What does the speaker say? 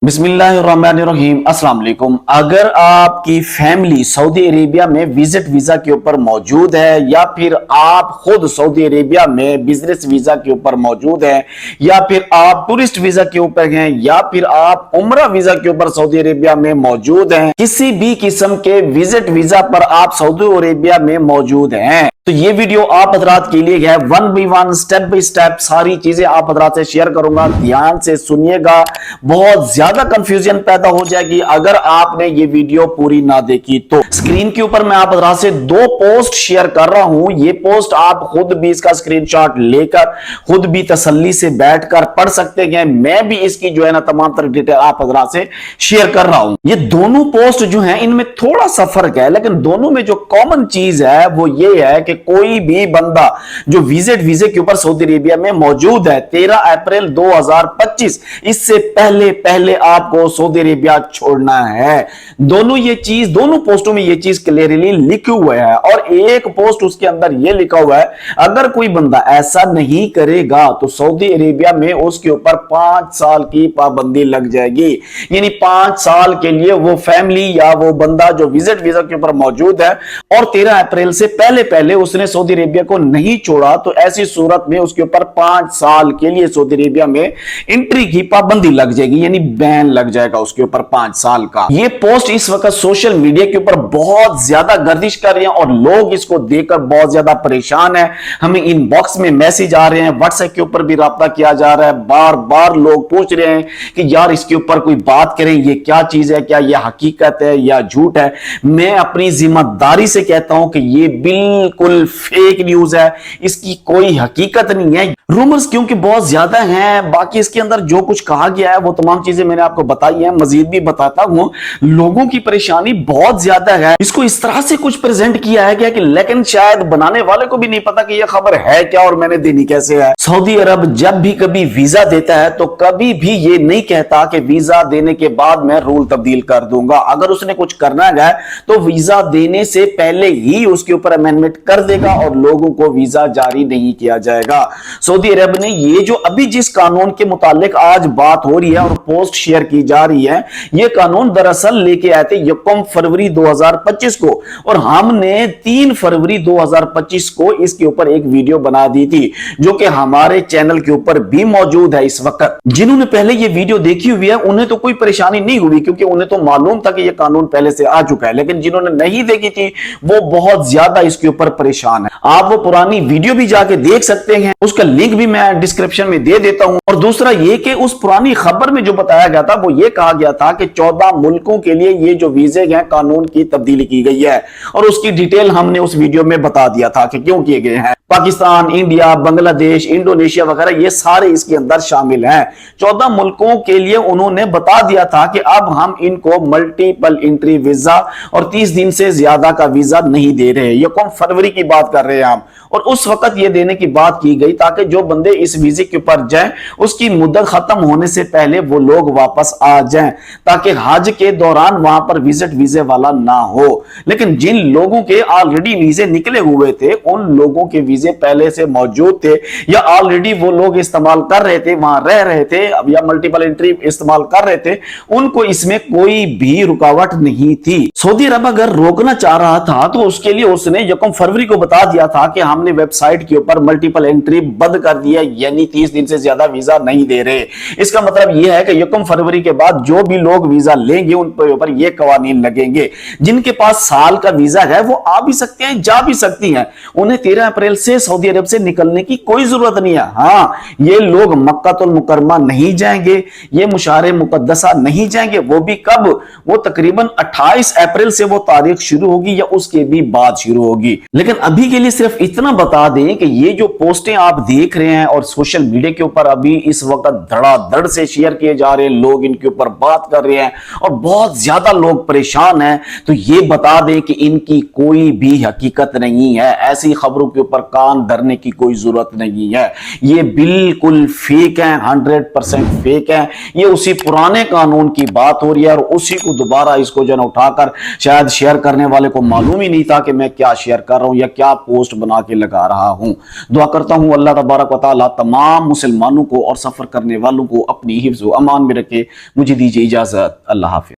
بسم اللہ الرحمن الرحیم۔ السلام علیکم۔ اگر آپ کی فیملی سعودی عربیہ میں وزٹ ویزا کے اوپر موجود ہے، یا پھر آپ خود سعودی عربیہ میں بزنس ویزا کے اوپر موجود ہے، یا پھر آپ ٹورسٹ ویزا کے اوپر ہیں، یا پھر آپ عمرہ ویزا کے اوپر سعودی عربیہ میں موجود ہیں، کسی بھی قسم کے وزٹ ویزا پر آپ سعودی عربیہ میں موجود ہیں، تو یہ ویڈیو آپ حضرات کے لیے ہے۔ One by one, step by step ساری چیزیں آپ حضرات سے شیئر کروں گا، دھیان سے سنیے گا۔ بہت زیادہ کنفیوژن پیدا ہو جائے گی اگر آپ نے یہ ویڈیو پوری نہ دیکھی تو۔ سکرین کے اوپر میں آپ حضرات سے دو پوسٹ شیئر کر رہا ہوں، یہ پوسٹ آپ خود بھی اس کا سکرین شاٹ لے کر خود بھی تسلی سے بیٹھ کر پڑھ سکتے ہیں۔ میں بھی اس کی جو ہے نا تمام تر ڈیٹیل آپ حضرات سے شیئر کر رہا ہوں۔ یہ دونوں پوسٹ جو ہیں ان میں تھوڑا سا فرق ہے، لیکن دونوں میں جو کامن چیز ہے وہ یہ ہے کہ کوئی بھی بندہ جو وزٹ ویزے کے اوپر سعودی عربیہ میں موجود ہے 13 اپریل 2025 اس سے پہلے آپ کو سعودی عربیہ چھوڑنا ہے۔ دونوں پوسٹوں میں یہ چیز کلیئرلی لکھی ہوئی ہے، اور ایک پوسٹ اس کے اندر یہ لکھا ہوا ہے اگر کوئی بندہ ایسا نہیں کرے گا تو سعودی عربیہ میں اس کے اوپر 5 سال کی پابندی لگ جائے گی، یعنی 5 سال کے لیے وہ فیملی یا وہ بندہ جو وزٹ ویزا کے اوپر موجود ہے اور 13 اپریل سے پہلے اس نے سعودی عربیہ کو نہیں چھوڑا تو ایسی صورت میں اس کے اوپر 5 سال کے لیے سعودی عربیہ میں انٹری کی پابندی لگ جائے گی، یعنی بین لگ جائے گا اس کے اوپر 5 سال کا۔ یہ پوسٹ اس وقت سوشل میڈیا کے اوپر بہت زیادہ گردش کر رہی ہیں اور لوگ اس کو دیکھ کر بہت زیادہ پریشان ہیں۔ ہمیں ان باکس میں میسج آ رہے ہیں، واٹس ایپ کے اوپر بھی رابطہ کیا جا رہا ہے، بار بار لوگ پوچھ رہے ہیں کہ یار اس کے اوپر کوئی بات کریں، یہ کیا چیز ہے، کیا یہ حقیقت ہے یا جھوٹ ہے۔ میں اپنی ذمہ داری سے کہتا ہوں کہ یہ بالکل فیک نیوز ہے، اس کی کوئی حقیقت نہیں ہے۔ رومرز کیونکہ بہت زیادہ ہیں، باقی اس کے اندر جو کچھ کہا گیا ہے وہ تمام چیزیں میں نے آپ کو بتائی ہیں، مزید بھی بتاتا ہوں۔ لوگوں کی پریشانی بہت زیادہ ہے، اس کو اس طرح سے کچھ پریزنٹ کیا ہے کہ لیکن شاید بنانے والے کو بھی نہیں پتا کہ یہ خبر ہے کیا اور میں نے دینی کیسے ہے۔ سعودی عرب جب بھی کبھی ویزا دیتا ہے تو کبھی بھی یہ نہیں کہتا کہ ویزا دینے کے بعد میں رول تبدیل کر دوں گا۔ اگر اس نے کچھ کرنا ہے تو ویزا دینے سے پہلے ہی اس کے اوپر امینڈمنٹ کر دے گا اور لوگوں کو ویزا جاری نہیں کیا جائے گا۔ سعودی عرب نے یہ جو ابھی جس قانون کے متعلق آج بات ہو رہی ہے اور پوسٹ شیئر کی جا رہی ہے، یہ قانون دراصل لے کے آئے تھے 1 فروری 2025 کو، اور ہم نے 3 فروری 2025 کو اس کے اوپر ایک ویڈیو بنا دی تھی جو کہ ہمارے چینل کے اوپر بھی موجود ہے اس وقت۔ جنہوں نے پہلے یہ ویڈیو دیکھی ہوئی ہے انہیں تو کوئی پریشانی نہیں ہوئی کیونکہ انہیں تو معلوم تھا کہ یہ قانون پہلے سے آ چکا ہے، لیکن جنہوں نے نہیں دیکھی تھی وہ بہت زیادہ اس کے اوپر پریشان ہے۔ آپ وہ پرانی ویڈیو بھی جا کے دیکھ سکتے ہیں، اس کا لنک بھی میں ڈسکرپشن میں دے دیتا ہوں۔ اور دوسرا یہ کہ اس پرانی خبر میں جو بتایا گیا تھا وہ یہ کہا گیا تھا کہ 14 ملکوں کے لیے یہ جو ویزے ہیں قانون کی تبدیلی کی گئی ہے، اور اس کی ڈیٹیل ہم نے اس ویڈیو میں بتا دیا تھا کہ کیوں کیے گئے ہیں۔ پاکستان، انڈیا، بنگلہ دیش، انڈونیشیا وغیرہ یہ سارے اس کے اندر شامل ہیں۔ 14 ملکوں کے لیے انہوں نے بتا دیا تھا کہ اب ہم ان کو ملٹیپل انٹری ویزا اور 30 دن سے زیادہ کا ویزا نہیں دے رہے۔ 1 فروری کی بات کر رہے ہیں ہم، اور اس وقت یہ دینے کی بات کی گئی تاکہ جو بندے اس ویزے کے اوپر جائیں اس کی مدت ختم ہونے سے پہلے وہ لوگ واپس آ جائیں تاکہ حج کے دوران وہاں پر وزٹ ویزے والا نہ ہو۔ لیکن جن لوگوں کے آلریڈی ویزے نکلے ہوئے تھے، ان لوگوں کے ویزے پہلے سے موجود تھے یا آلریڈی وہ لوگ استعمال کر رہے تھے، وہاں رہ رہے تھے یا ملٹیپل انٹری استعمال کر رہے تھے، ان کو اس میں کوئی بھی رکاوٹ نہیں تھی۔ سعودی عرب اگر روکنا چاہ رہا تھا تو اس کے لیے اس نے 1 فروری کو بتا دیا تھا کہ ہم نے ویب سائٹ کے اوپر ملٹیپل انٹری بند کر دیا، یعنی 30 دن سے زیادہ ویزا نہیں دے رہے۔ اس کا مطلب یہ ہے کہ 1 فروری کے بعد جو بھی لوگ ویزا لیں گے ان پر یہ قوانین لگیں گے۔ جن کے پاس سال کا ویزا ہے وہ آ بھی سکتے ہیں، جا بھی سکتی ہیں، انہیں 13 اپریل سے سعودی عرب سے نکلنے کی کوئی ضرورت نہیں ہے۔ ہاں، یہ لوگ مکہ المکرمہ نہیں جائیں گے، یہ مشعر مقدسہ نہیں جائیں گے، وہ بھی کب؟ وہ تقریباً 28 اپریل سے وہ تاریخ شروع ہوگی یا اس کے بھی بعد شروع ہوگی۔ لیکن ابھی کے لیے صرف اتنا بتا دیں کہ یہ جو پوسٹیں آپ دیکھ رہے ہیں اور سوشل میڈیا کے اوپر ابھی اس وقت دھڑا دھڑ سے شیئر کیے جا رہے ہیں، لوگ ان کے اوپر بات کر رہے ہیں اور بہت زیادہ لوگ پریشان ہیں، تو یہ بتا دیں کہ ان کی کوئی بھی حقیقت نہیں ہے، ایسی خبروں کے اوپر کان دھرنے کی کوئی ضرورت نہیں ہے۔ یہ بالکل فیک ہیں، 100% فیک ہیں۔ یہ اسی پرانے قانون کی بات ہو رہی ہے اور اسی کو دوبارہ اس کو جو ہے اٹھا کر شاید شیئر کرنے والے کو معلوم ہی نہیں تھا کہ میں کیا شیئر کر رہا ہوں یا کیا پوسٹ بنا کے لگا رہا ہوں۔ دعا کرتا ہوں اللہ تبارک و تعالی تمام مسلمانوں کو اور سفر کرنے والوں کو اپنی حفظ و امان میں رکھے۔ مجھے دیجیے اجازت، اللہ حافظ۔